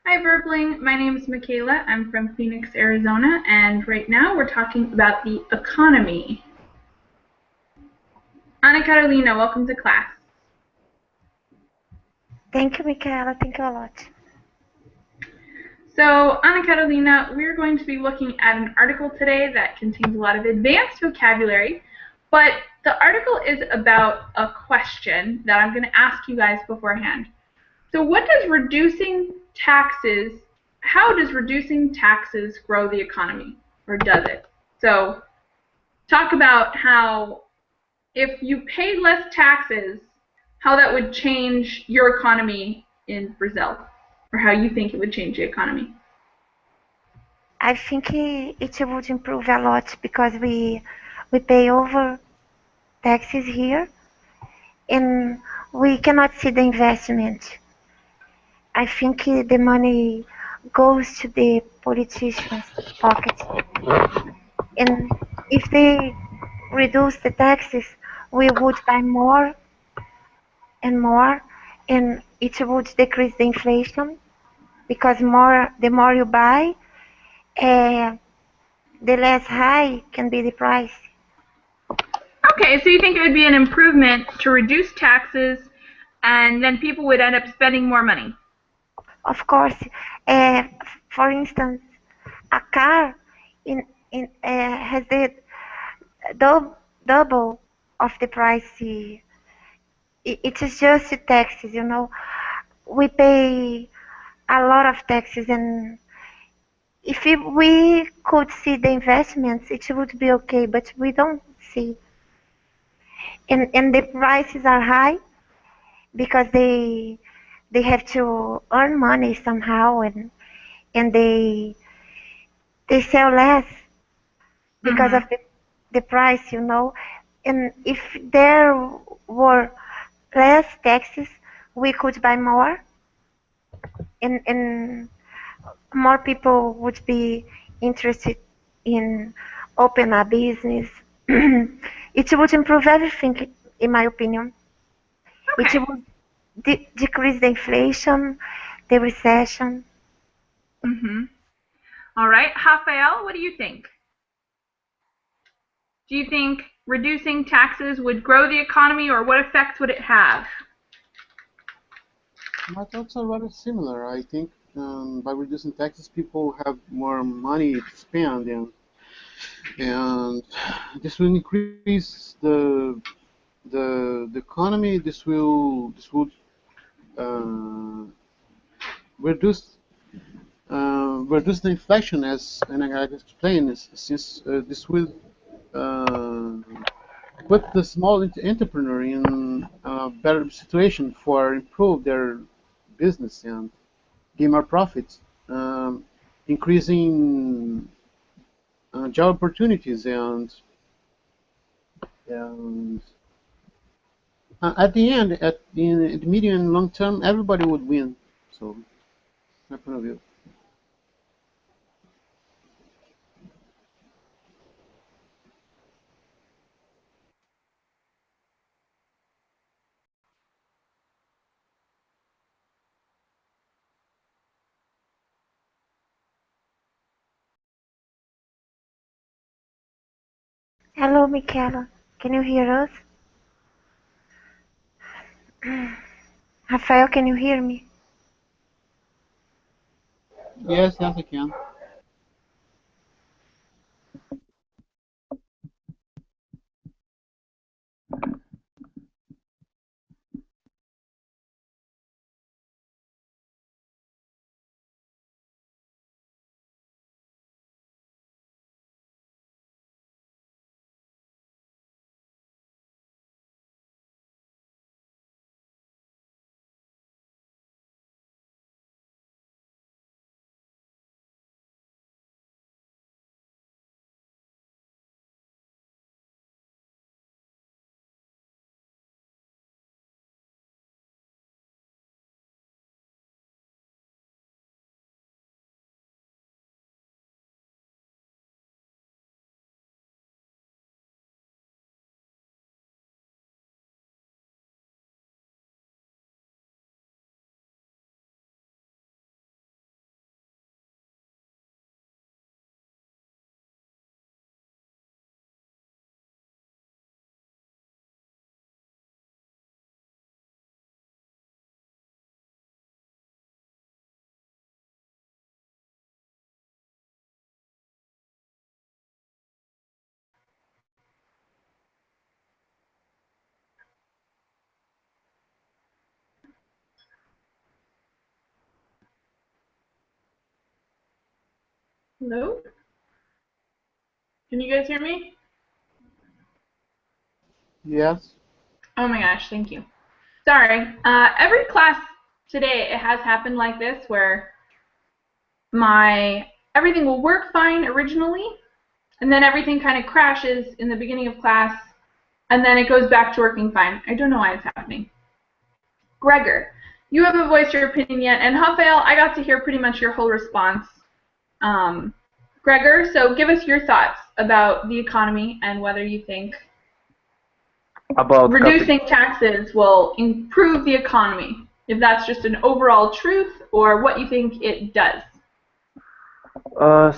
Hi, Verbling. My name is Michaela. I'm from Phoenix, Arizona, and right now we're talking about the economy. Ana Carolina, welcome to class. Thank you, Michaela. Thank you a lot. So, Ana Carolina, we're going to be looking at an article today that contains a lot of advanced vocabulary, but the article is about a question that I'm going to ask you guys beforehand. So, how does reducing taxes grow the economy, or does it? So, talk about how if you paid less taxes, how that would change your economy in Brazil, or how you think it would change the economy. I think it would improve a lot because we pay over taxes here and we cannot see the investment. I think the money goes to the politicians' pocket. And if they reduce the taxes, we would buy more and more, and it would decrease the inflation because the more you buy, uh, the less high can be the price. Okay, so you think it would be an improvement to reduce taxes and then people would end up spending more money? Of course, uh, for instance, a car has the double of the price. It is just taxes, you know. We pay a lot of taxes, and if we could see the investments, it would be okay, but we don't see. And the prices are high because they have to earn money somehow, and they sell less because of Mm-hmm. the price, you know. And if there were less taxes, we could buy more, and more people would be interested in open a business. It would improve everything, in my opinion. It Okay. would decrease the inflation, the recession. Mm-hmm. All right. Rafael, what do you think? Do you think reducing taxes would grow the economy, or what effect would it have? My thoughts are rather similar. I think by reducing taxes, people have more money to spend, and this will increase the economy. This would uh, reduce reduce the inflation, as and I explained, since this will uh, put the small entrepreneur in a better situation for improve their business and gain more profits, increasing job opportunities, and at the end, in the medium and long term, everybody would win. So, my point of view. Hello, Michaela. Can you hear us? Rafael, can you hear me? Yes, yes, I can. Hello? Can you guys hear me? Yes. Oh my gosh, thank you. Sorry. Every class today, it has happened like this where everything will work fine originally, and then everything kind of crashes in the beginning of class, and then it goes back to working fine. I don't know why it's happening. Gregor, you haven't voiced your opinion yet, and Rafael, I got to hear pretty much your whole response. Gregor, so give us your thoughts about the economy and whether you think About reducing taxes will improve the economy, if that's just an overall truth or what you think it does.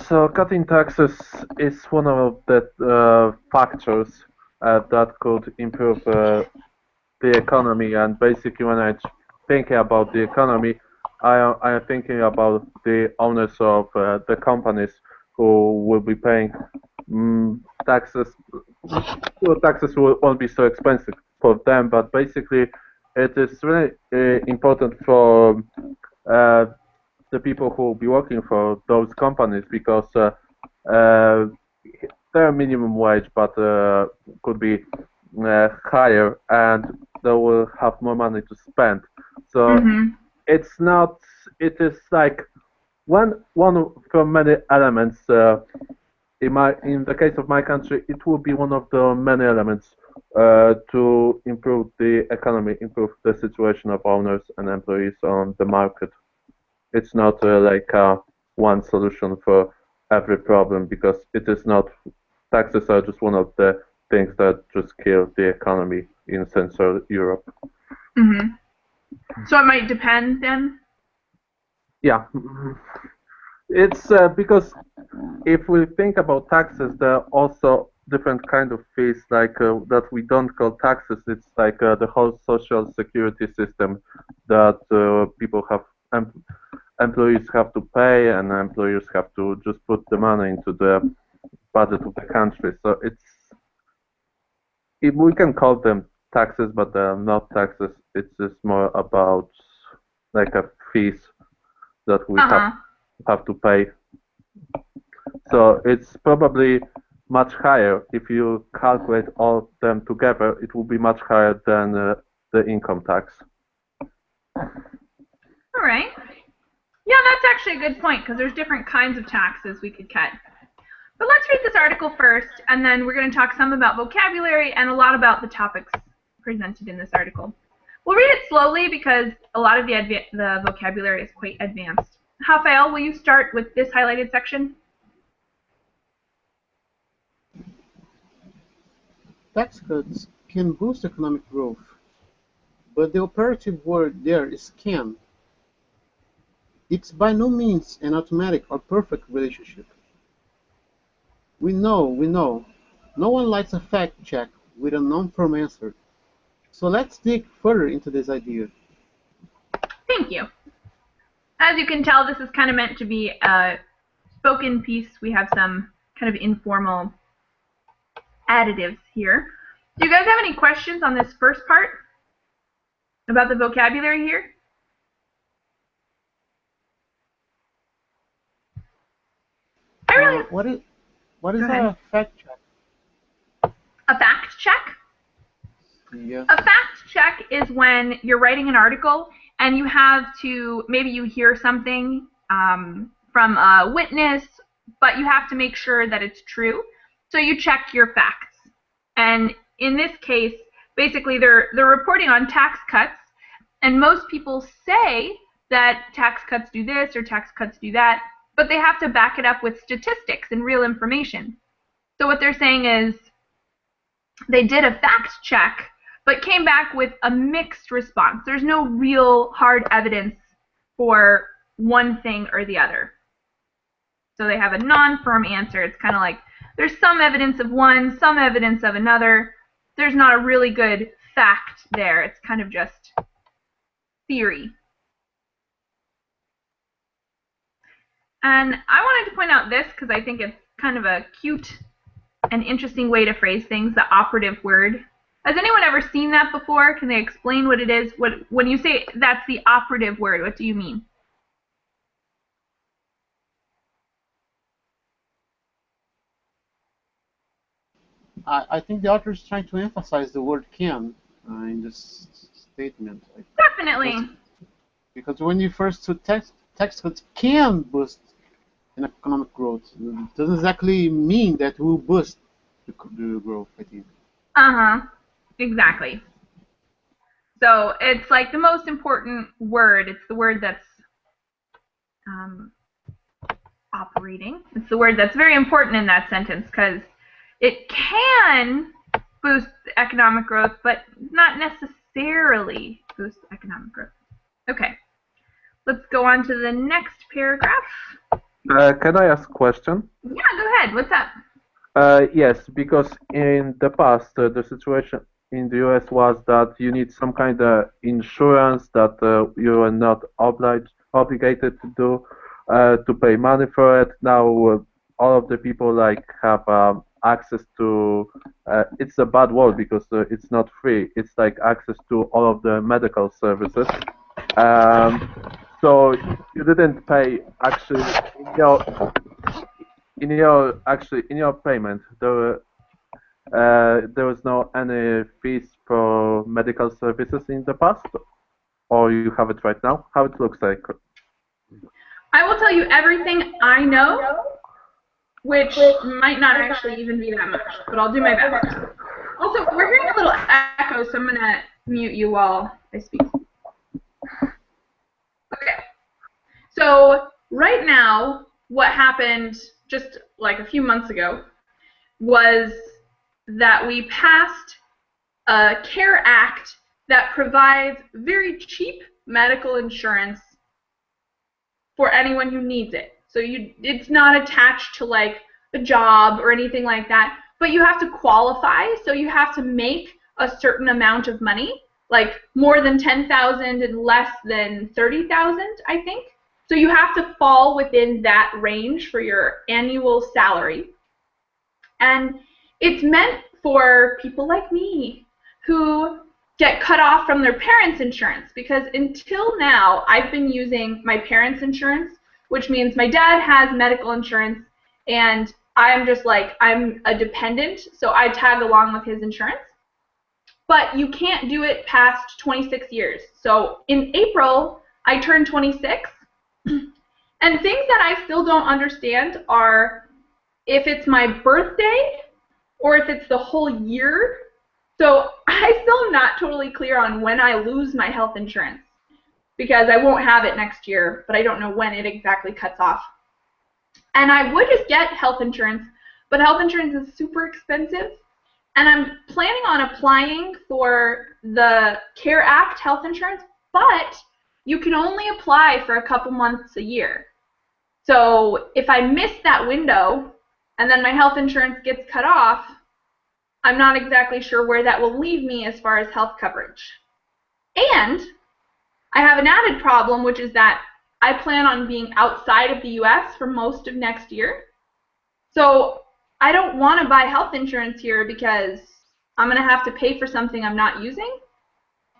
So cutting taxes is one of the factors that could improve the economy. And basically, when I'm thinking about the economy, I am thinking about the owners of the companies who will be paying taxes. Well, taxes won't be so expensive for them, but basically, it is really important for uh, the people who will be working for those companies because their minimum wage but could be higher and they will have more money to spend. So it's not, it is like one from many elements. In the case of my country, it will be one of the many elements to improve the economy, improve the situation of owners and employees on the market. It's not like one solution for every problem because it is not. Taxes are just one of the things that just kill the economy in Central Europe. So it might depend then? Yeah, it's because if we think about taxes, there are also different kind of fees like that we don't call taxes. It's like the whole social security system that people have. Employees have to pay and employers have to just put the money into the budget of the country. So we can call them taxes, but they're not taxes. It's just more about like a fees that we have to pay. So it's probably much higher. If you calculate all of them together, it will be much higher than the income tax. All right. Yeah, that's actually a good point because there's different kinds of taxes we could cut. But let's read this article first, and then we're going to talk some about vocabulary and a lot about the topics presented in this article. We'll read it slowly because a lot of the vocabulary is quite advanced. Rafael, will you start with this highlighted section? Tax cuts can boost economic growth, but the operative word there is can. It's by no means an automatic or perfect relationship. We know. No one likes a fact check with a non-firm answer. So let's dig further into this idea. Thank you. As you can tell, this is kind of meant to be a spoken piece. We have some kind of informal additives here. Do you guys have any questions on this first part about the vocabulary here? What is a fact check? A fact check? Yes. A fact check is when you're writing an article and you have to, maybe you hear something from a witness, but you have to make sure that it's true. So you check your facts. And in this case, basically they're reporting on tax cuts, and most people say that tax cuts do this or tax cuts do that, but they have to back it up with statistics and real information. So what they're saying is they did a fact check, but came back with a mixed response. There's no real hard evidence for one thing or the other. So they have a non-firm answer. It's kind of like there's some evidence of one, some evidence of another. There's not a really good fact there. It's kind of just theory. And I wanted to point out this because I think it's kind of a cute and interesting way to phrase things, the operative word. Has anyone ever seen that before? Can they explain what it is? When you say that's the operative word, what do you mean? I think the author is trying to emphasize the word can in this statement. Definitely. Because when you first to tax cuts can boost in economic growth, it doesn't exactly mean that will boost the growth, I think. Exactly. So it's like the most important word. It's the word that's operating. It's the word that's very important in that sentence because it can boost economic growth, but not necessarily boost economic growth. Okay, let's go on to the next paragraph. Can I ask a question? Yeah, go ahead. What's up? Yes, because in the past, the situation in the US was that you need some kind of insurance that you are not obligated to do to pay money for it. Now, all of the people like have access to. It's a bad word because it's not free. It's like access to all of the medical services. Um, so you didn't pay actually in your payment there was no any fees for medical services in the past, or you have it right now? How it looks like? I will tell you everything I know, which might not actually even be that much, but I'll do my best. Also, we're hearing a little echo, so I'm gonna mute you while I speak. Okay. So right now, what happened just like a few months ago was that we passed a CARE Act that provides very cheap medical insurance for anyone who needs it. So it's not attached to like a job or anything like that, but you have to qualify. So you have to make a certain amount of money, like more than 10,000 and less than 30,000, I think. So you have to fall within that range for your annual salary. And it's meant for people like me who get cut off from their parents' insurance, because until now I've been using my parents' insurance, which means my dad has medical insurance and I'm just like, I'm a dependent, so I tag along with his insurance. But you can't do it past 26 years. So in April, I turned 26, and things that I still don't understand are if it's my birthday or if it's the whole year. So I'm still not totally clear on when I lose my health insurance, because I won't have it next year, but I don't know when it exactly cuts off. And I would just get health insurance, but health insurance is super expensive, and I'm planning on applying for the CARE Act health insurance, but you can only apply for a couple months a year. So if I miss that window and then my health insurance gets cut off, I'm not exactly sure where that will leave me as far as health coverage. And I have an added problem, which is that I plan on being outside of the US for most of next year. So I don't want to buy health insurance here because I'm going to have to pay for something I'm not using.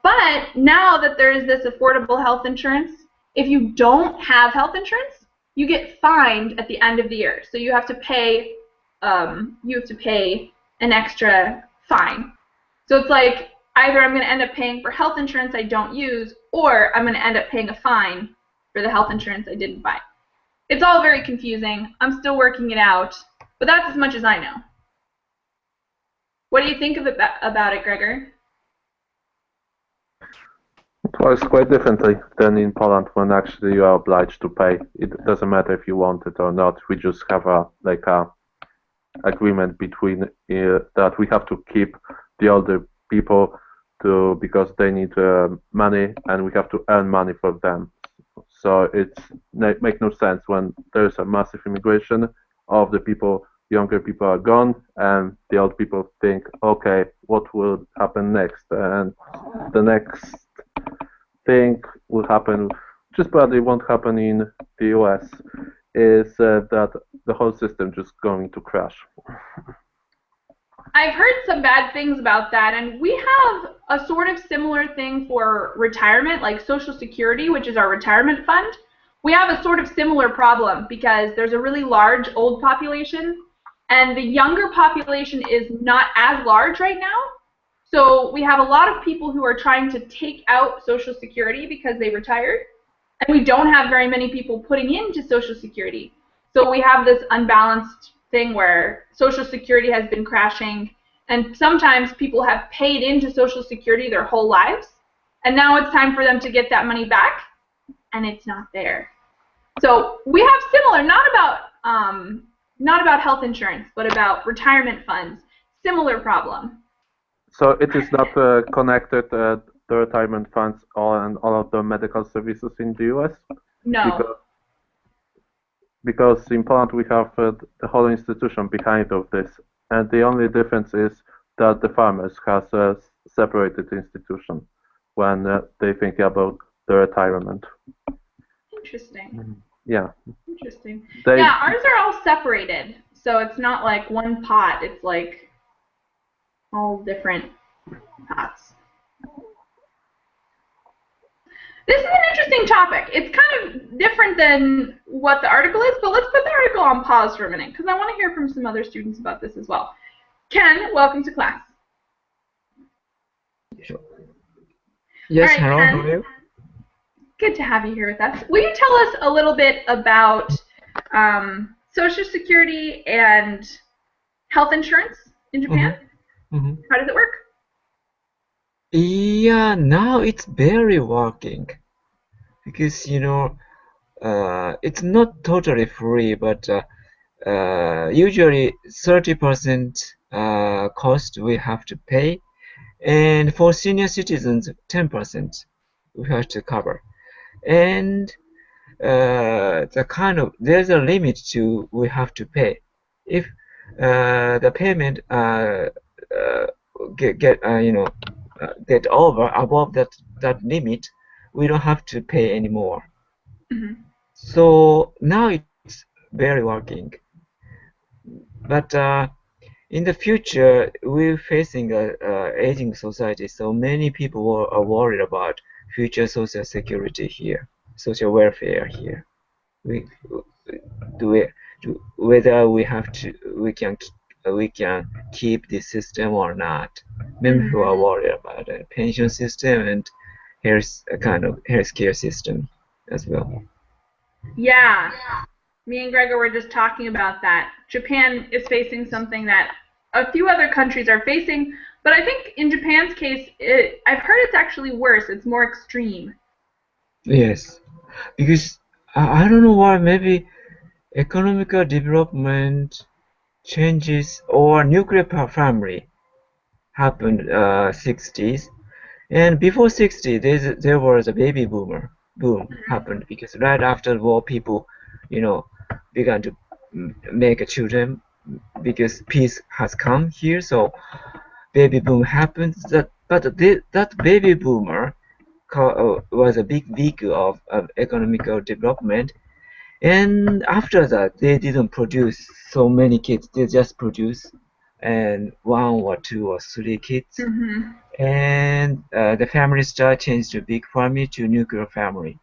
But now that there is this affordable health insurance, if you don't have health insurance, you get fined at the end of the year. So you have to pay an extra fine. So it's like either I'm going to end up paying for health insurance I don't use, or I'm going to end up paying a fine for the health insurance I didn't buy. It's all very confusing. I'm still working it out, but that's as much as I know. What do you think about it, Gregor? It works quite differently than in Poland, when actually you are obliged to pay. It doesn't matter if you want it or not. We just have a agreement between that we have to keep the older people because they need money, and we have to earn money for them. So it's make no sense when there's a massive immigration of the people. Younger people are gone, and the old people think, okay, what will happen next? And the next thing will happen, which probably won't happen in the US, is that the whole system just going to crash. I've heard some bad things about that, and we have a sort of similar thing for retirement, like Social Security, which is our retirement fund. We have a sort of similar problem because there's a really large old population, and the younger population is not as large right now. So we have a lot of people who are trying to take out Social Security because they retired, and we don't have very many people putting into Social Security. So we have this unbalanced thing where Social Security has been crashing, and sometimes people have paid into Social Security their whole lives, and now it's time for them to get that money back, and it's not there. So we have similar, not about health insurance, but about retirement funds. Similar problem. So it is not connected the retirement funds and all of the medical services in the US? No. Because in Poland we have the whole institution behind of this, and the only difference is that the farmers has a separated institution when they think about the retirement. Interesting. Yeah. Interesting. Yeah, ours are all separated, so it's not like one pot. It's like all different pots. This is an interesting topic. It's kind of different than what the article is, but let's put the article on pause for a minute because I want to hear from some other students about this as well. Ken, welcome to class. Sure. Yes, right, hello, Ken, how are you? Good to have you here with us. Will you tell us a little bit about Social Security and health insurance in Japan? Mm-hmm. How does it work? Yeah, now it's very working because it's not totally free, but usually 30% cost we have to pay, and for senior citizens 10% we have to cover, and there's a limit to we have to pay. If the payment get over above that limit, we don't have to pay anymore. Mm-hmm. So now it's very working. But in the future, we're facing a aging society, so many people are worried about future social security here, social welfare here. We whether we can keep this system or not. Many people are worried about the pension system and healthcare system as well. Yeah, me and Gregor were just talking about that. Japan is facing something that a few other countries are facing, but I think in Japan's case, I've heard it's actually worse. It's more extreme. Yes, because I don't know why, maybe economical development changes or nuclear family happened 60s, and before 60 there was a baby boom happened because right after the war people began to make children because peace has come here, so baby boom happens. That baby boomer was a big vehicle of economical development, and after that they didn't produce so many kids. They just produce and one or two or three kids, and the family start changed to big family to nuclear family.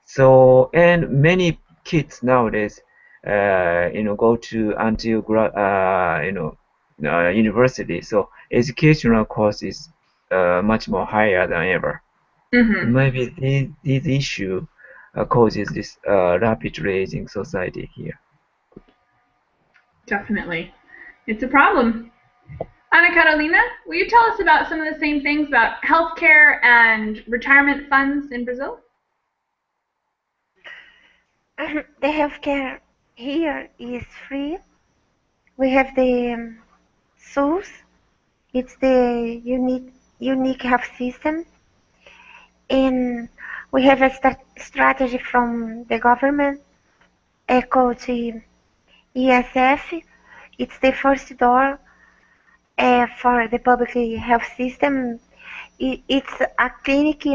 So, and many kids nowadays go to until university, so educational cost is much more higher than ever. Maybe this issue causes this rapidly aging society here. Definitely. It's a problem. Ana Carolina, will you tell us about some of the same things about healthcare and retirement funds in Brazil? The healthcare here is free. We have the SUS. It's the unique health system, and we have a strategy from the government called ESF. It's the first door for the public health system. It's a clinic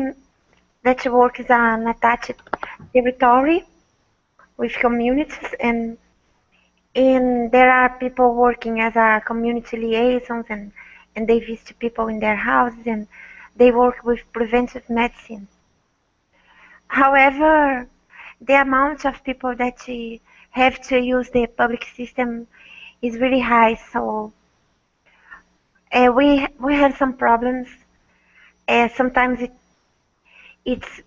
that works on attached territory with communities, and there are people working as a community liaisons, and they visit people in their houses, and they work with preventive medicine. However, the amount of people that have to use the public system is really high. So we have some problems. Sometimes it's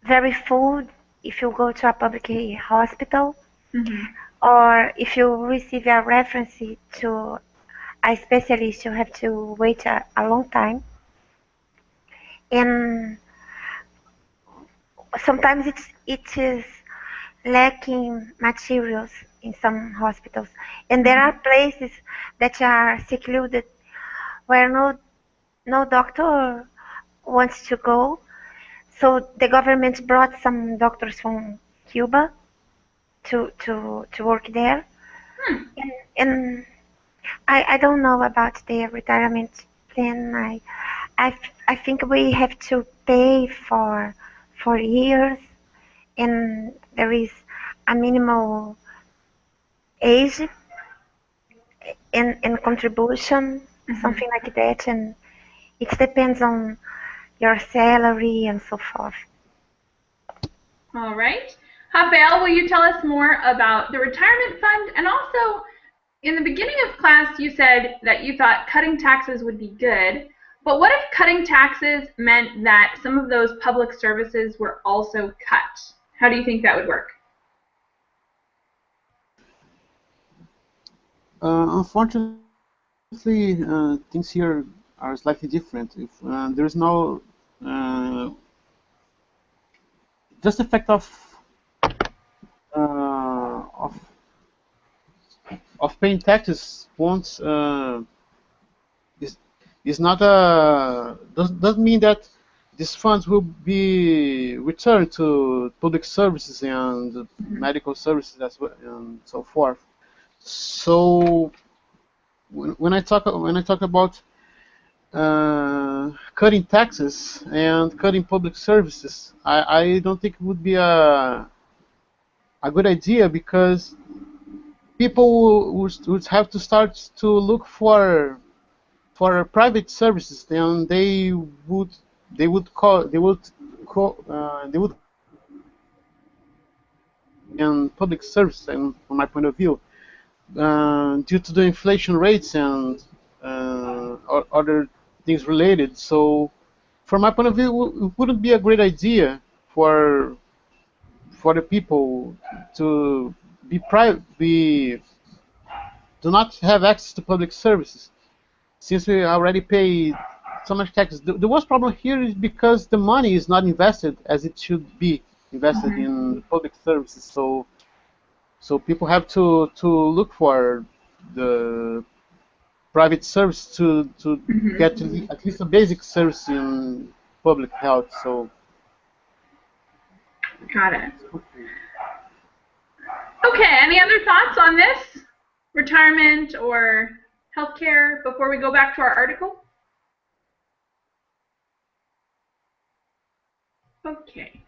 very full if you go to a public hospital, or if you receive a reference to a specialist, you have to wait a long time. And sometimes it is lacking materials in some hospitals. And there are places that are secluded where no doctor wants to go. So the government brought some doctors from Cuba to work there. And I don't know about the retirement plan. I think we have to pay for years, and there is a minimal age and contribution, something like that, and it depends on your salary and so forth. All right. Rafael, will you tell us more about the retirement fund? And also, in the beginning of class, you said that you thought cutting taxes would be good. But what if cutting taxes meant that some of those public services were also cut? How do you think that would work? Unfortunately, things here are slightly different. If there is no just the fact uh, of paying taxes won't is is not a doesn't mean that these funds will be returned to public services and medical services as well and so forth. So when I talk about cutting taxes and cutting public services, I don't think it would be a good idea because people would have to start to look for private services. Then they would in public service, and from my point of view, due to the inflation rates and other things related. So, from my point of view, it wouldn't be a great idea for the people to be do not have access to public services since we already pay so much taxes. The worst problem here is because the money is not invested as it should be invested in public services. So people have to look for the private service to get at least a basic service in public health. So Got it. Okay, any other thoughts on this? Retirement or healthcare before we go back to our article? Okay.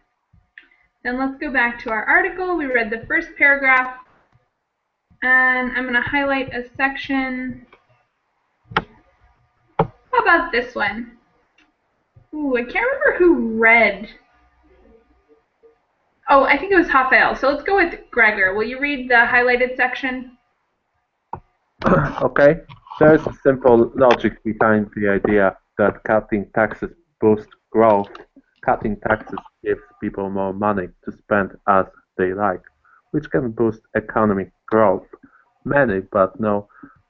Then let's go back to our article. We read the first paragraph, and I'm going to highlight a section. How about this one? Ooh, I can't remember who read. Oh, I think it was Rafael. So let's go with Gregor. Will you read the highlighted section? Okay. There's a simple logic behind the idea that cutting taxes boosts growth. Cutting taxes gives people more money to spend as they like, which can boost economic growth. Many, but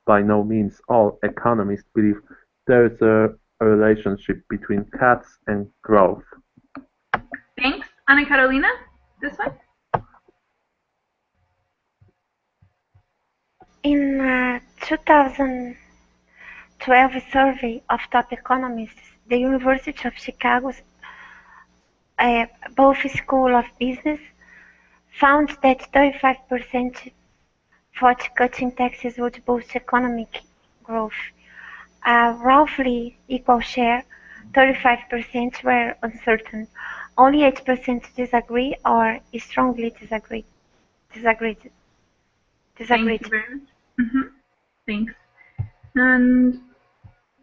by no means all, economists believe there is a relationship between cuts and growth. Thanks. Ana Carolina, this one? In a 2012 survey of top economists, the University of Chicago's Booth School of Business found that 35% thought cutting taxes would boost economic growth. A roughly equal share, 35%, were uncertain. Only 8% disagree or strongly disagreed. Thank you very much. Thanks. And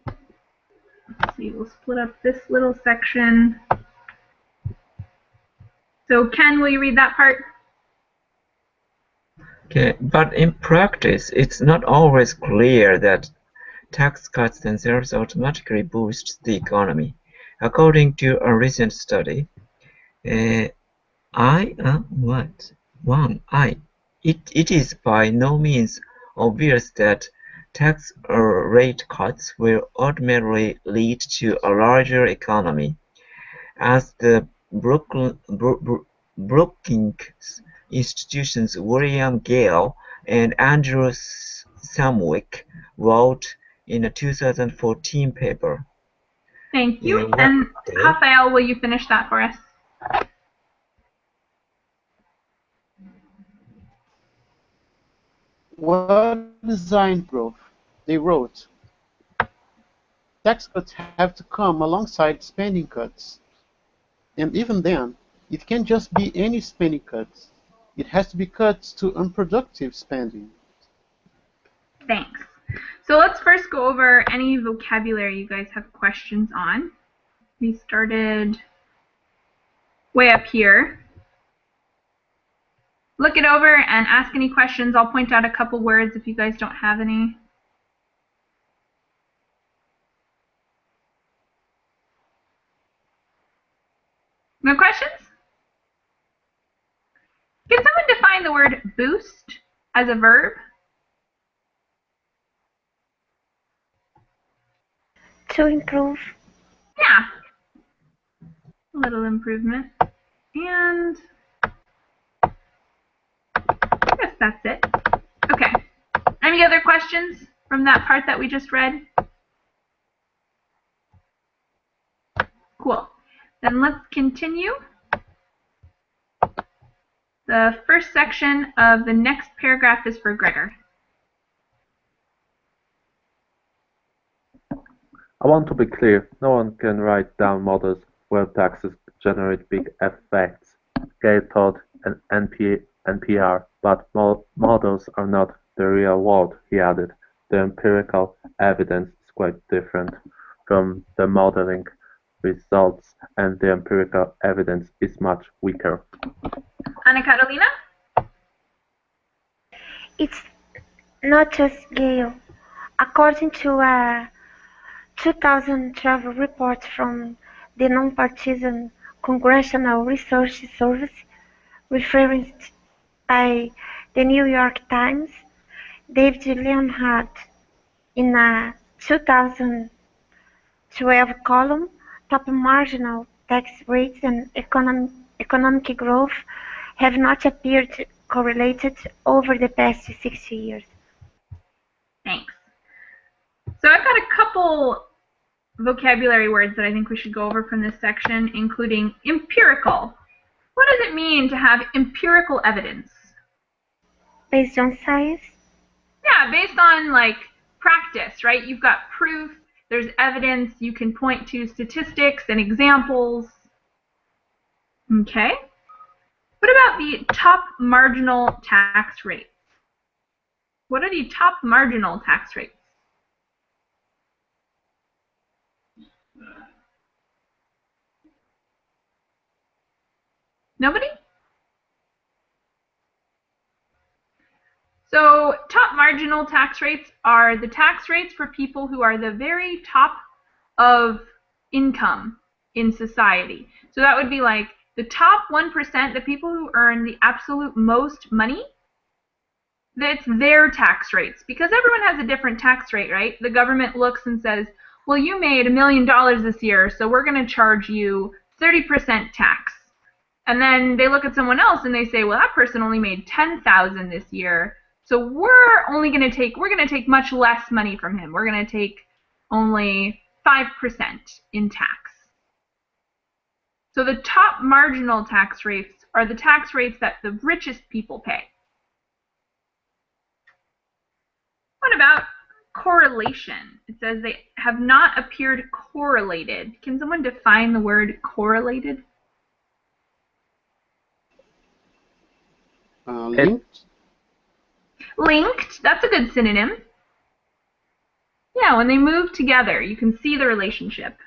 let's see, we'll split up this little section. So Ken, will you read that part? Okay, but in practice, it's not always clear that tax cuts themselves automatically boost the economy. According to a recent study, uh, it is by no means obvious that tax rate cuts will ultimately lead to a larger economy, as the Brookings Institution's William Gale and Andrew Samwick wrote in a 2014 paper. Thank you. Yeah, And okay. Rafael, will you finish that for us? What design proof? They wrote, tax cuts have to come alongside spending cuts. And even then, it can't just be any spending cuts. It has to be cuts to unproductive spending. Thanks. So let's first go over any vocabulary you guys have questions on. We started way up here. Look it over and ask any questions. I'll point out a couple words if you guys don't have any. No questions? Can someone define the word boost as a verb? To improve. Yeah. A little improvement. And I guess that's it. Okay. Any other questions from that part that we just read? Cool. Then let's continue. The first section of the next paragraph is for Gregor. I want to be clear, no one can write down models where taxes generate big effects. Gail taught an NPR, but models are not the real world, he added. The empirical evidence is quite different from the modeling results, and the empirical evidence is much weaker. Anna Carolina? It's not just Gale. According to a 2012 report from the nonpartisan Congressional Research Service, referenced by the New York Times, David Leonhardt, in a 2012 column, top marginal tax rates and economic growth have not appeared correlated over the past 60 years. Thanks. So I've got a couple vocabulary words that I think we should go over from this section, including empirical. What does it mean to have empirical evidence? Based on science? Yeah, based on like practice, right? You've got proof, there's evidence, you can point to statistics and examples. Okay. What about the top marginal tax rates? What are the top marginal tax rates? Nobody? So top marginal tax rates are the tax rates for people who are the very top of income in society. So that would be like the top 1%, the people who earn the absolute most money, that's their tax rates. Because everyone has a different tax rate, right? The government looks and says, well, you made $1 million this year, so we're going to charge you 30% tax. And then they look at someone else and they say, well, that person only made $10,000 this year, so we're going to take much less money from him. We're going to take only 5% in tax. So the top marginal tax rates are the tax rates that the richest people pay. What about correlation? It says they have not appeared correlated. Can someone define the word correlated? Linked? Linked, that's a good synonym. Yeah, when they move together, you can see the relationship.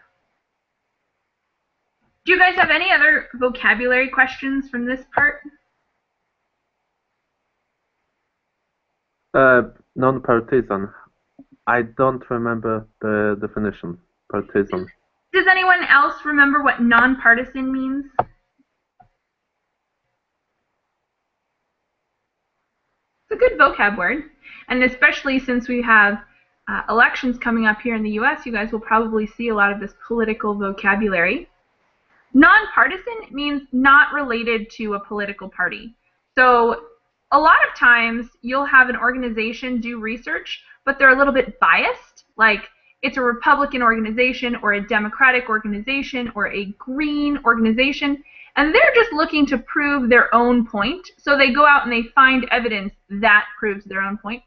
Do you guys have any other vocabulary questions from this part? Non-partisan. I don't remember the definition. Partisan. Does anyone else remember what nonpartisan means? It's a good vocab word, and especially since we have elections coming up here in the U.S., you guys will probably see a lot of this political vocabulary. Nonpartisan means not related to a political party. So a lot of times you'll have an organization do research, but they're a little bit biased, like it's a Republican organization or a Democratic organization or a Green organization, and they're just looking to prove their own point. So they go out and they find evidence that proves their own point.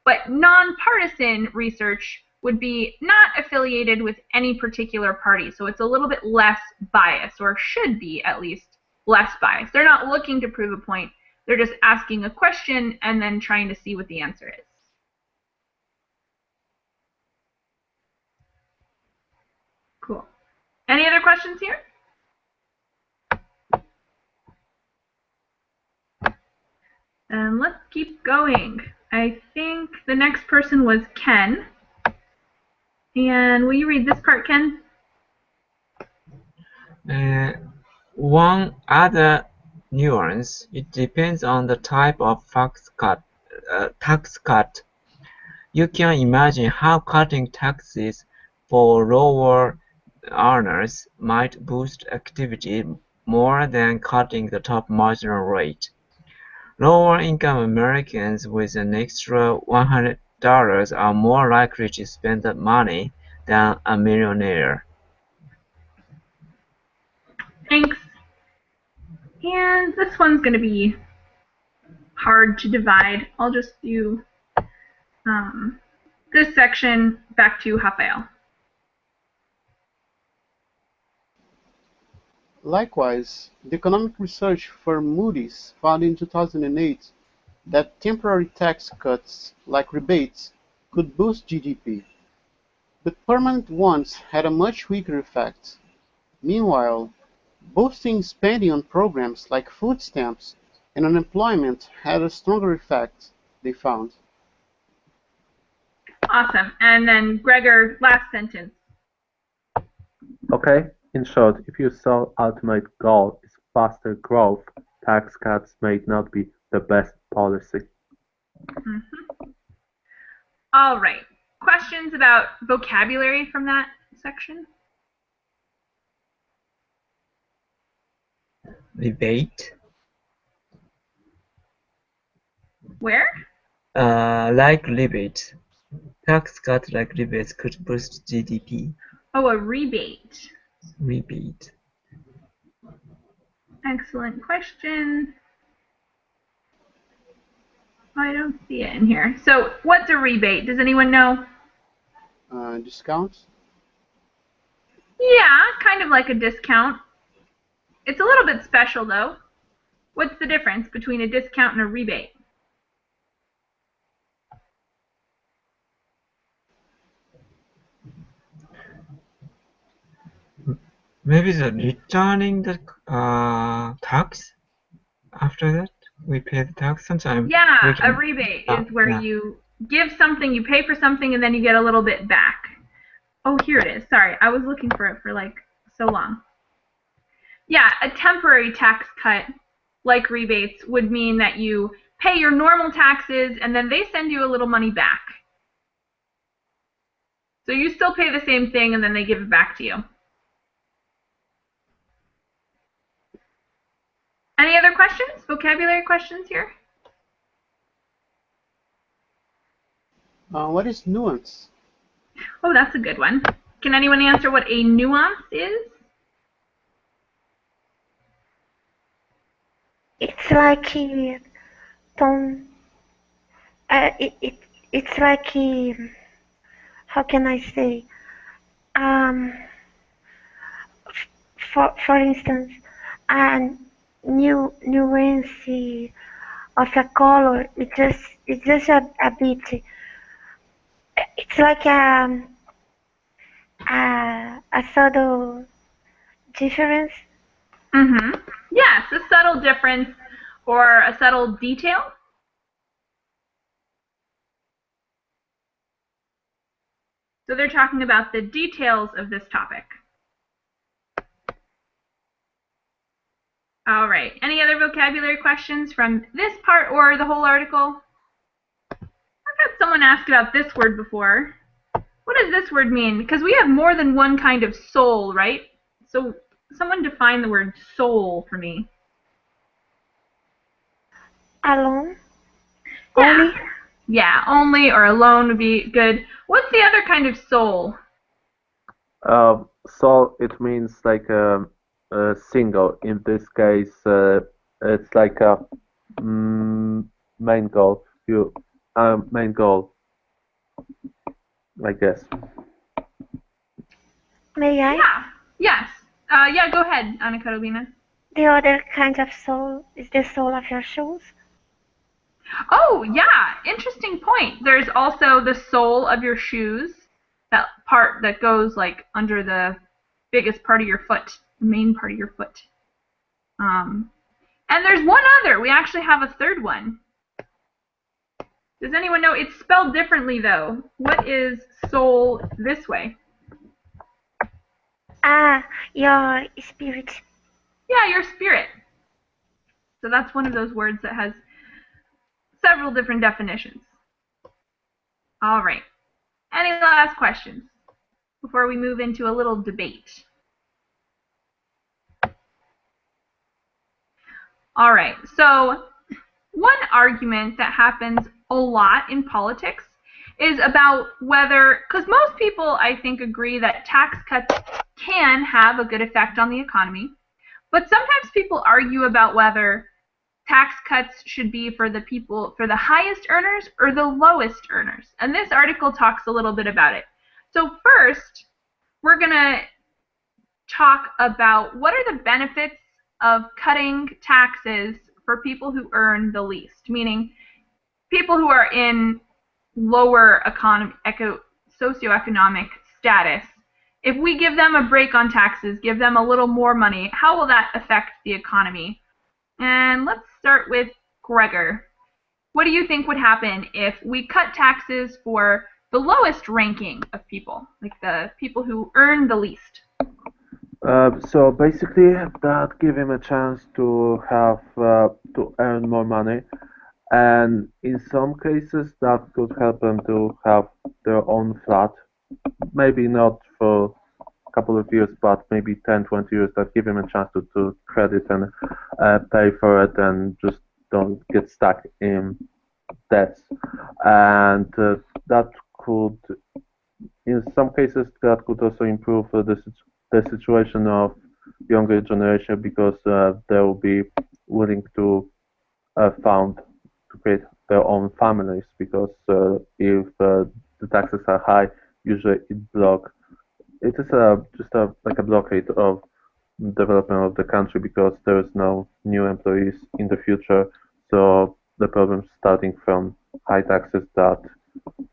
But nonpartisan research would be not affiliated with any particular party. So it's a little bit less biased, or should be at least less biased. They're not looking to prove a point. They're just asking a question and then trying to see what the answer is. Cool. Any other questions here? And let's keep going. I think the next person was Ken. And will you read this part, Ken? One other nuance, it depends on the type of tax cut. You can imagine how cutting taxes for lower earners might boost activity more than cutting the top marginal rate. Lower-income Americans with an extra $100 are more likely to spend that money than a millionaire. Thanks. And this one's going to be hard to divide. I'll just do this section back to Rafael. Likewise, the economic research firm Moody's found in 2008 that temporary tax cuts, like rebates, could boost GDP. But permanent ones had a much weaker effect. Meanwhile, boosting spending on programs like food stamps and unemployment had a stronger effect, they found. Awesome. And then Gregor, last sentence. Okay, in short, if your sole ultimate goal is faster growth, tax cuts may not be the best policy. All right. Questions about vocabulary from that section? Rebate. Where? Like rebates. Tax cut like rebates could boost GDP. Oh, a rebate. Rebate. Excellent question. I don't see it in here. So what's a rebate? Does anyone know? Discounts? Yeah, kind of like a discount. It's a little bit special though. What's the difference between a discount and a rebate? Maybe the returning the tax after that we pay the tax sometime. Yeah, a rebate is where you give something, you pay for something, and then you get a little bit back. Oh, here it is. Sorry, I was looking for it for like so long. Yeah, a temporary tax cut, like rebates, would mean that you pay your normal taxes and then they send you a little money back. So you still pay the same thing and then they give it back to you. Any other questions? Vocabulary questions here? What is nuance? Oh, that's a good one. Can anyone answer what a nuance is? It's like it's like how can I say? For instance, a nuance of a color. It's just a bit. It's like a subtle difference. Yes, a subtle difference or a subtle detail. So they're talking about the details of this topic. All right. Any other vocabulary questions from this part or the whole article? I've had someone ask about this word before. What does this word mean? Because we have more than one kind of soul, right? So someone define the word soul for me. Alone? Yeah. Only? Yeah, only or alone would be good. What's the other kind of soul? So it means like a single. In this case, it's like a main goal. Main goal, I guess. May I? Yeah. Yes. Yeah, go ahead, Anna Carolina. The other kind of soul is the soul of your shoes. Oh, yeah. Interesting point. There's also the sole of your shoes, that part that goes like under the biggest part of your foot, the main part of your foot. And there's one other. We actually have a third one. Does anyone know? It's spelled differently, though. What is soul this way? Ah, your spirit. Yeah, your spirit. So that's one of those words that has several different definitions. All right. Any last questions before we move into a little debate? All right. So one argument that happens a lot in politics is about whether, because most people, I think, agree that tax cuts can have a good effect on the economy, but sometimes people argue about whether tax cuts should be for the people, for the highest earners or the lowest earners. And this article talks a little bit about it. So first, we're going to talk about what are the benefits of cutting taxes for people who earn the least, meaning people who are in lower socioeconomic status. If we give them a break on taxes, give them a little more money, how will that affect the economy? And let's start with Gregor. What do you think would happen if we cut taxes for the lowest ranking of people, like the people who earn the least? So basically, that give him a chance to have to earn more money, and in some cases that could help them to have their own flat. Maybe not for a couple of years, but maybe 10, 20 years. That give him a chance to credit and pay for it, and just don't get stuck in debts. And that could, in some cases, that could also improve the situation of younger generation, because they will be willing to found to create their own families, because if the taxes are high, usually it is like a blockade of development of the country, because there is no new employees in the future. So the problem starting from high taxes, that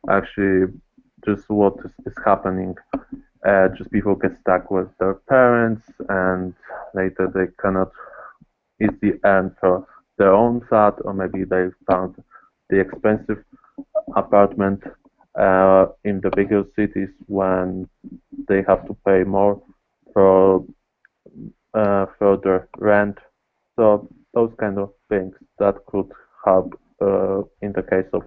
actually just what is happening. Just people get stuck with their parents, and later they cannot easily earn for their own flat, or maybe they found the expensive apartment in the bigger cities when they have to pay more for their rent. So those kind of things that could help in the case of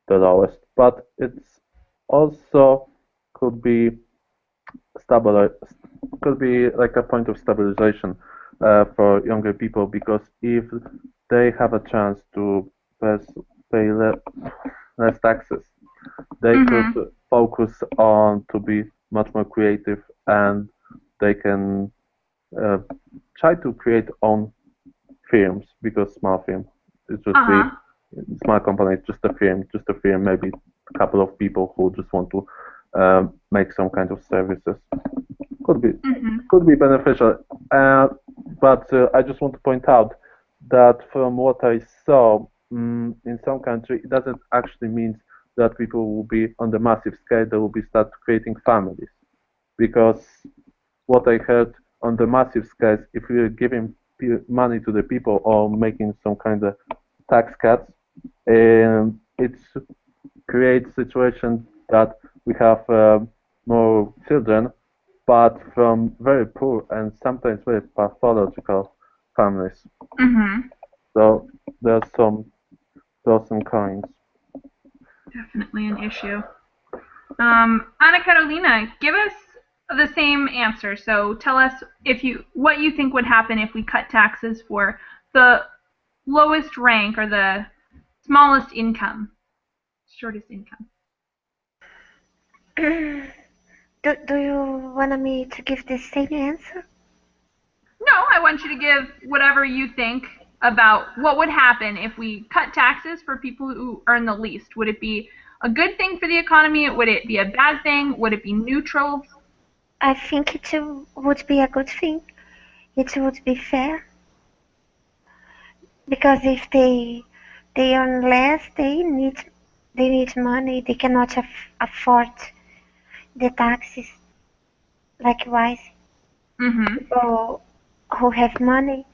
the lowest, but it's also could be stabilize could be like a point of stabilization for younger people, because if they have a chance to pay less taxes, they could focus on to be much more creative, and they can try to create own firms, because small firm is just be small company, it's just a firm, maybe a couple of people who just want to make some kind of services. Could be beneficial, but I just want to point out that from what I saw in some country, it doesn't actually mean that people will be on the massive scale. They will be start creating families, because what I heard on the massive scale, if you're giving money to the people or making some kind of tax cuts, it creates situation that we have more children, but from very poor and sometimes very pathological families. Mhm. So there's some pros and cons. Definitely an issue. Anna Carolina, give us the same answer. So tell us what you think would happen if we cut taxes for the lowest rank or the smallest income, shortest income. Do you want me to give the same answer? No, I want you to give whatever you think about what would happen if we cut taxes for people who earn the least. Would it be a good thing for the economy? Would it be a bad thing? Would it be neutral? I think it would be a good thing. It would be fair because if they earn less, they need money. They cannot afford the taxes. Likewise, Mm-hmm. people who have money.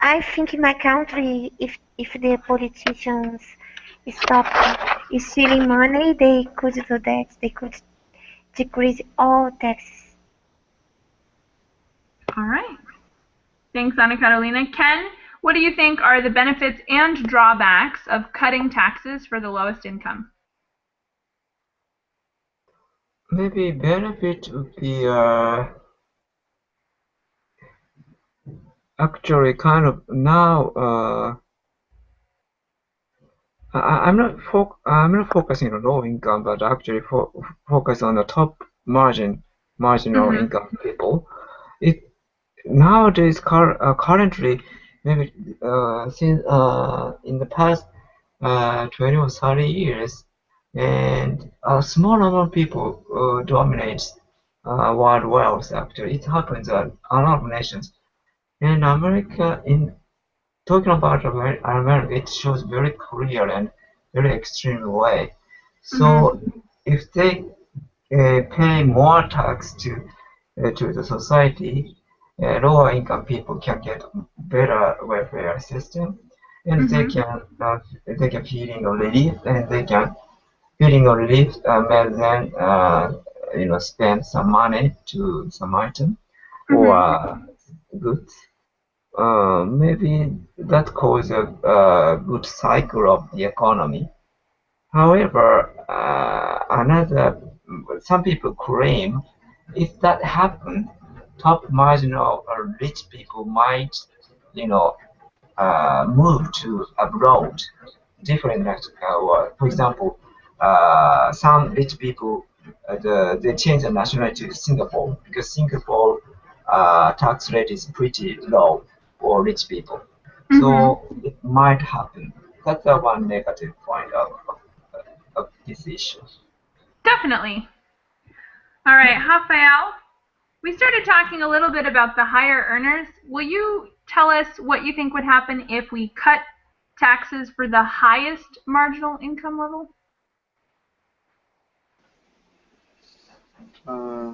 I think in my country, if the politicians stop stealing money, they could do that. They could decrease all taxes. All right. Thanks, Anna Carolina. Ken, what do you think are the benefits and drawbacks of cutting taxes for the lowest income? Maybe benefit would be actually kind of now I'm not focusing on low income, but actually focus on the top marginal Mm-hmm. income people. It nowadays currently maybe since in the past 20 or 30 years, and a small number of people dominates world wealth. Actually, it happens at a lot of nations. And America, in talking about America, it shows very clear and very extreme way. So Mm-hmm. if they pay more tax to the society, lower income people can get better welfare system, and Mm-hmm. they can feeling a relief, and they can feeling a relief make them spend some money to some item or Mm-hmm. goods. Maybe that causes a good cycle of the economy. However, some people claim if that happened, top marginal or rich people might, you know, move to abroad, different for example, some rich people they change the nationality to Singapore because Singapore tax rate is pretty low for rich people. Mm-hmm. So it might happen. That's the one negative point of this issue. Definitely. All right, Rafael, we started talking a little bit about the higher earners. Will you tell us what you think would happen if we cut taxes for the highest marginal income level? Uh,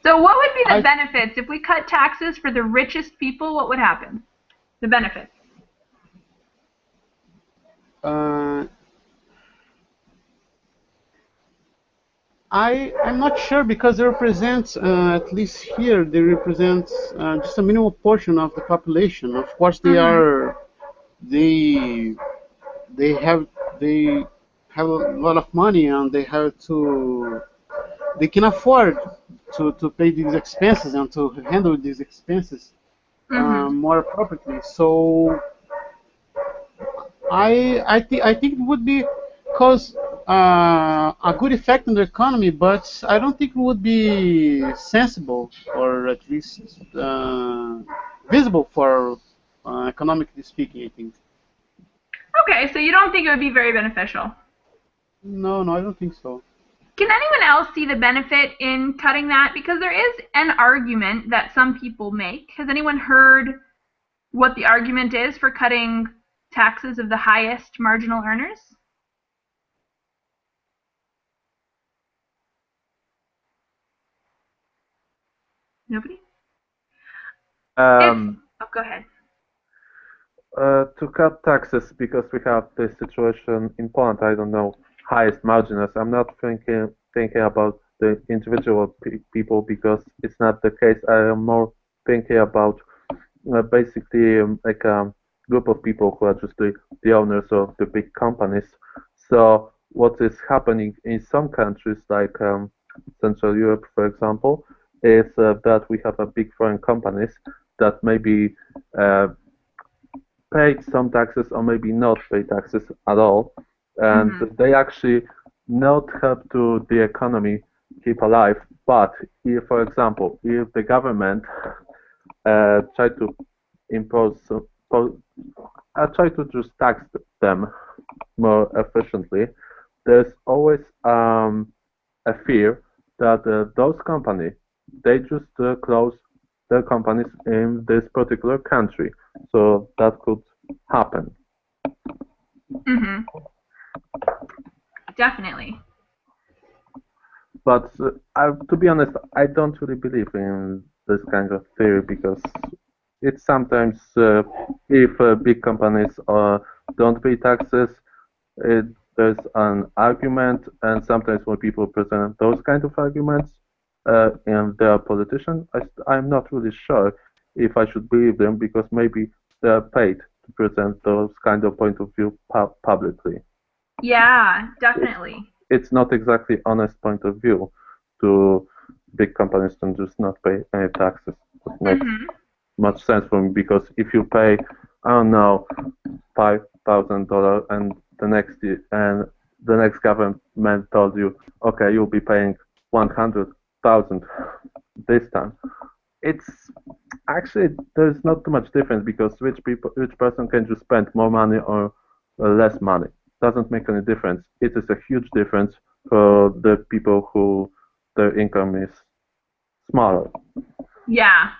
So what would be the I benefits if we cut taxes for the richest people? What would happen? The benefits. uh, I'm not sure because they represent at least here they represent just a minimal portion of the population. Of course, Mm-hmm. they they have they have a lot of money and they can afford to pay these expenses and to handle these expenses Mm-hmm. more appropriately. So I think it would be cause a good effect on the economy, but I don't think it would be sensible or at least visible for economically speaking. I think Okay, so you don't think it would be very beneficial. no, I don't think so. Can anyone else see the benefit in cutting that? Because there is an argument that some people make. Has anyone heard what the argument is for cutting taxes of the highest marginal earners? Nobody? If Um, oh, go ahead. to cut taxes because we have this situation in Poland. I don't know highest margins. I'm not thinking about the individual people because it's not the case. I am more thinking about basically like a group of people who are just the owners of the big companies. So what is happening in some countries like Central Europe, for example, is that we have a big foreign companies that maybe uh, paid some taxes or maybe not pay taxes at all, and they actually not help to the economy keep alive. But if, for example, if the government try to impose, try to just tax them more efficiently, there's always a fear that those companies they just close their companies in this particular country. So that could happen. Definitely. But to be honest, I don't really believe in this kind of theory because it's sometimes if big companies don't pay taxes, there's an argument, and sometimes when people present those kind of arguments and they're politicians, I'm not really sure if I should believe them because maybe they're paid to present those kind of point of view publicly. Yeah, definitely. It's not exactly honest point of view to big companies to just not pay any taxes. It makes much sense for me because if you pay, I don't know, $5,000 and the next government told you, okay, you'll be paying 100,000 this time. It's actually there's not too much difference because rich person can just spend more money or less money. Doesn't make any difference. It is a huge difference for the people who their income is smaller. Yeah.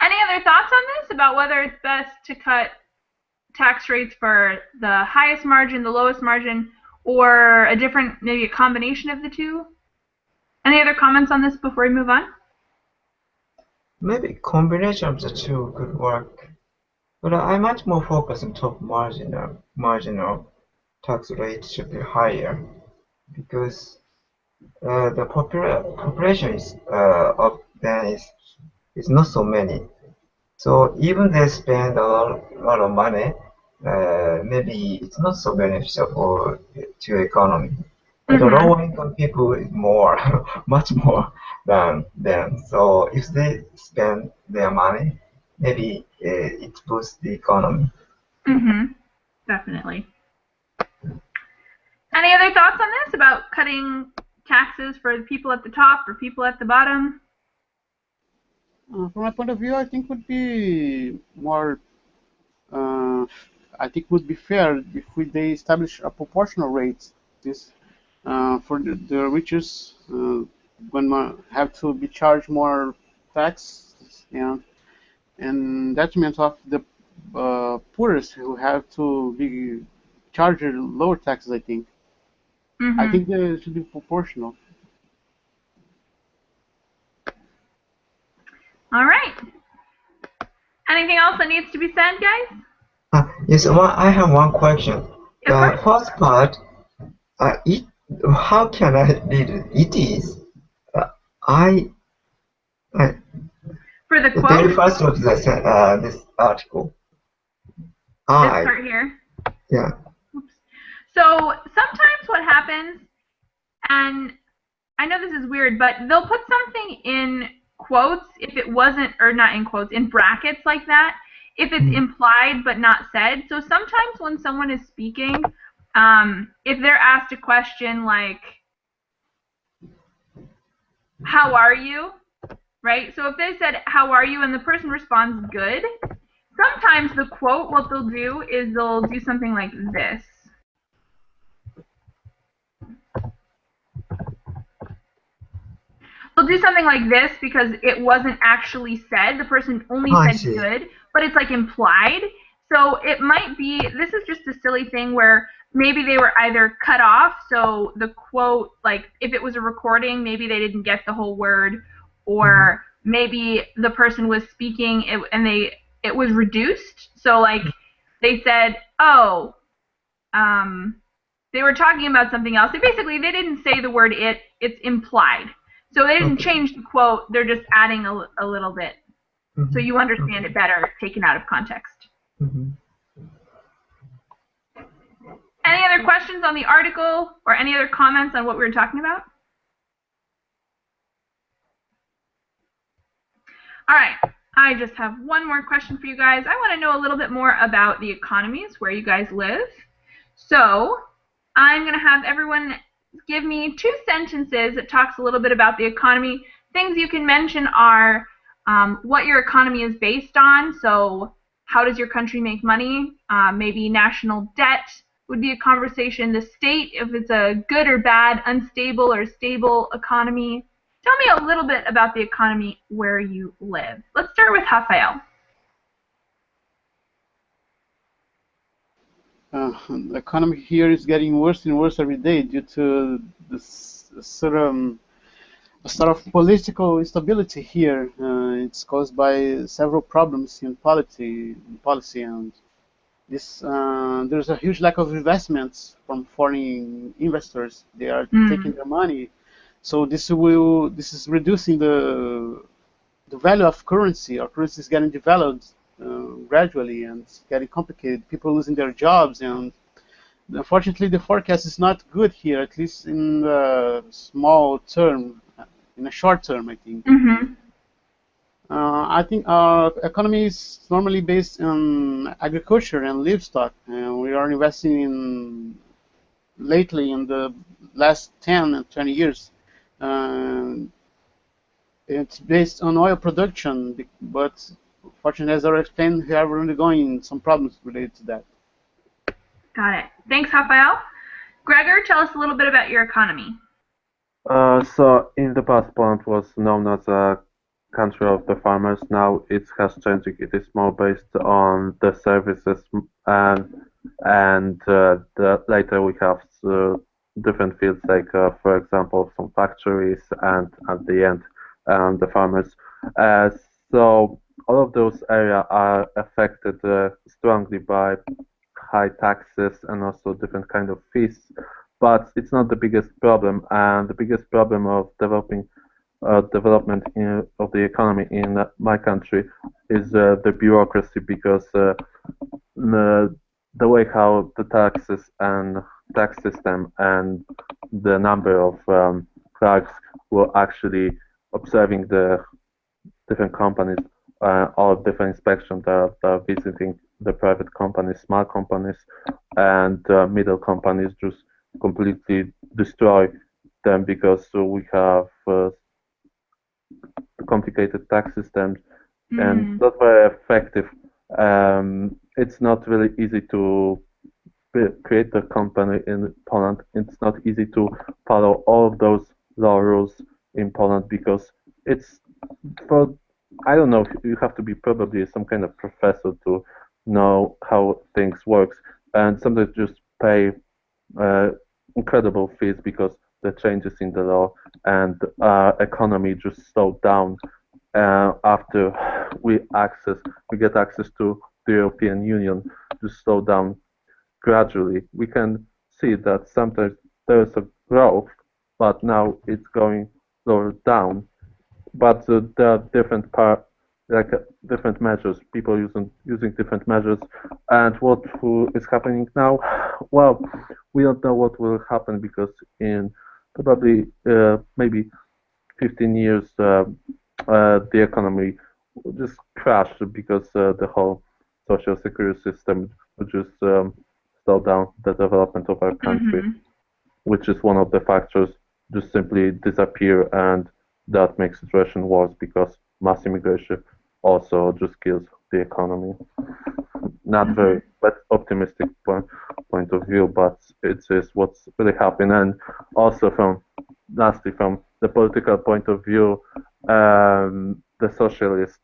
Any other thoughts on this about whether it's best to cut tax rates for the highest margin, the lowest margin, or a different, maybe a combination of the two? Any other comments on this before we move on? Maybe combination of the two could work, but I much more focus on top marginal tax rate should be higher because the population of then is not so many. So even they spend a lot of money, maybe it's not so beneficial to economy. But the lower income people is more, much more than them. So if they spend their money, maybe it boosts the economy. Definitely. Any other thoughts on this about cutting taxes for the people at the top or people at the bottom? From my point of view, I think would be more. I think would be fair if they establish a proportional rate. This for the richest when have to be charged more tax and detriment of the poorest who have to be charged lower taxes. I think. I think they should be proportional. All right. Anything else that needs to be said, guys? Yes, I have one question. The first part, how can I read it? It is, for the quote? The very first of this article. This part here? Yeah. Oops. So sometimes what happens, and I know this is weird, but they'll put something in quotes if it wasn't, or not in quotes, in brackets like that, if it's implied but not said. So sometimes when someone is speaking, if they're asked a question like, how are you? Right? So if they said, how are you? And the person responds, good. Sometimes the quote, what they'll do is they'll do something like this. They'll do something like this because it wasn't actually said. The person only said good, but it's like implied. So it might be, this is just a silly thing where maybe they were either cut off, so the quote, like if it was a recording, maybe they didn't get the whole word, or maybe the person was speaking and it was reduced. So like they said, oh, they were talking about something else. They didn't say the word it. It's implied. So they didn't change the quote. They're just adding a little bit. So you understand it better, taken out of context. Any other questions on the article or any other comments on what we were talking about? All right, I just have one more question for you guys. I want to know a little bit more about the economies where you guys live. So I'm going to have everyone give me 2 sentences that talks a little bit about the economy. Things you can mention are what your economy is based on. So how does your country make money? Maybe national debt would be a conversation. The state, if it's a good or bad, unstable or stable economy. Tell me a little bit about the economy where you live. Let's start with Rafael. The economy here is getting worse and worse every day due to this sort of political instability here. It's caused by several problems in policy, and this there's a huge lack of investments from foreign investors. They are taking their money, so this is reducing the value of currency. Our currency is getting devalued gradually, and it's getting complicated. People losing their jobs, and unfortunately, the forecast is not good here, at least in the small term, in the short term, I think. I think our economy is normally based on agriculture and livestock, and we are investing in lately in the last 10 and 20 years. It's based on oil production, but fortunately, as I explained, we are undergoing some problems related to that. Got it. Thanks, Rafael. Gregor, tell us a little bit about your economy. So in the past, Poland was known as a country of the farmers. Now it has changed. It is more based on the services, and later we have different fields, like for example, some factories, and at the end, the farmers. So all of those areas are affected strongly by high taxes and also different kind of fees. But it's not the biggest problem, and the biggest problem of development of the economy in my country is the bureaucracy, because the way how the taxes and tax system and the number of clerks who are actually observing the different companies, all different inspections that are visiting the private companies, small companies, and middle companies, just completely destroy them, because we have complicated tax systems and not very effective. It's not really easy to create a company in Poland. It's not easy to follow all of those law rules in Poland, because it's for, I don't know, you have to be probably some kind of professor to know how things works, and sometimes just pay incredible fees because the changes in the law, and economy just slowed down after we get access to the European Union, just slow down gradually. We can see that sometimes there is a growth, but now it's going lower down. But there are different measures, people using different measures, and what is happening now? Well, we don't know what will happen, because in probably maybe 15 years, the economy will just crash, because the whole social security system will just slow down the development of our country, which is one of the factors, just simply disappear, and that makes the situation worse, because mass immigration also just kills the economy. Not very but optimistic point of view, but it is what's really happening. And also lastly, from the political point of view, the socialist,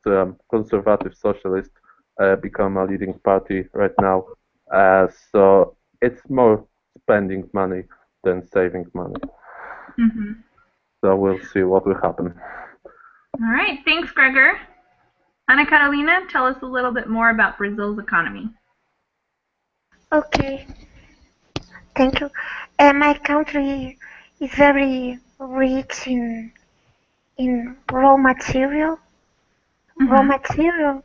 conservative socialist, become a leading party right now. So it's more spending money than saving money. So we'll see what will happen. All right, thanks, Gregor. Ana Carolina, tell us a little bit more about Brazil's economy. Okay. Thank you. My country is very rich in raw material. Raw material,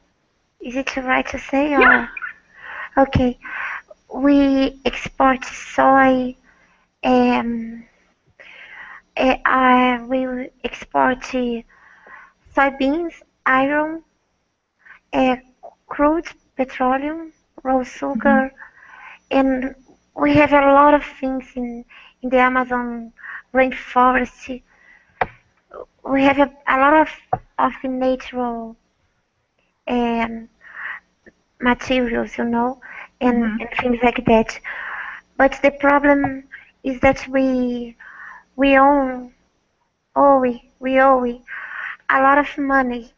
is it right to say? Yeah. Or okay, we export soy. Um, we export soybeans, iron, uh, crude petroleum, raw sugar, and we have a lot of things in the Amazon rainforest. We have a lot of natural um, materials, and things like that. But the problem is that we owe a lot of money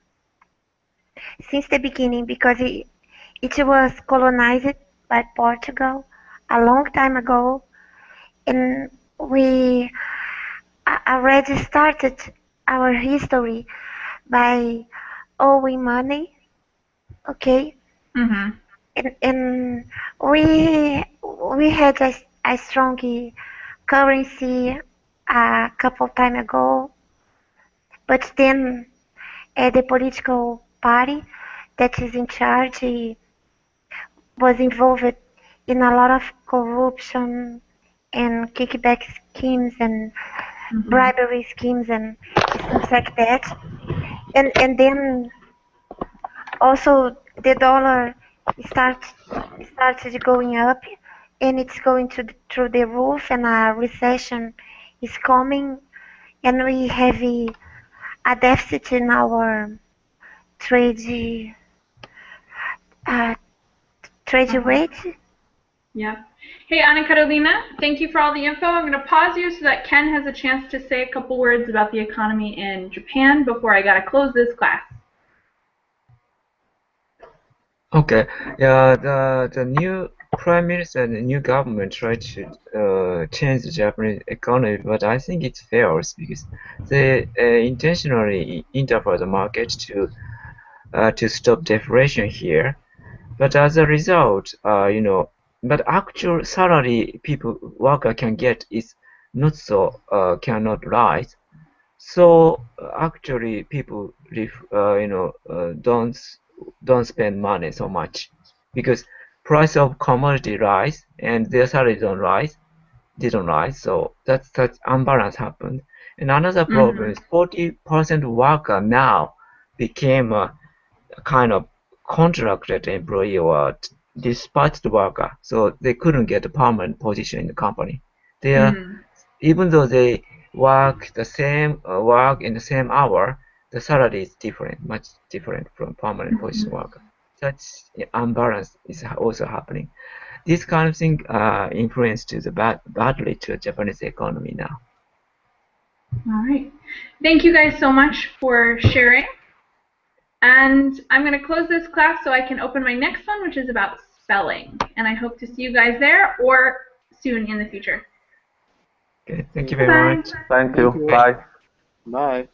since the beginning because it was colonized by Portugal a long time ago, and we already started our history by owing money, okay? And we had a strong currency a couple time ago, but then the political party that is in charge was involved in a lot of corruption and kickback schemes and bribery schemes and things like that. And then also the dollar starts started going up and it's going through the roof and a recession is coming and we have a deficit in our trade uh, trade rate. Yeah. Hey, Ana Carolina, thank you for all the info. I'm going to pause you so that Ken has a chance to say a couple words about the economy in Japan before I got to close this class. Okay, yeah, the new prime minister and the new government try to change the Japanese economy, but I think it fails because they intentionally interfere the market to stop deflation here. But as a result, but actual salary worker can get is not so cannot rise. So actually, people don't spend money so much because price of commodity rise and their salary didn't rise. So that's imbalance happened. And another problem is 40% worker now became a kind of contracted employee or dispatched worker, so they couldn't get a permanent position in the company. They are even though they work in the same hour, the salary is different, much different from permanent position worker. Such imbalance is also happening. This kind of thing influence to the badly to the Japanese economy now. All right. Thank you guys so much for sharing. And I'm going to close this class so I can open my next one, which is about spelling. And I hope to see you guys there or soon in the future. Okay, thank you very much. Thank you. Bye. Bye.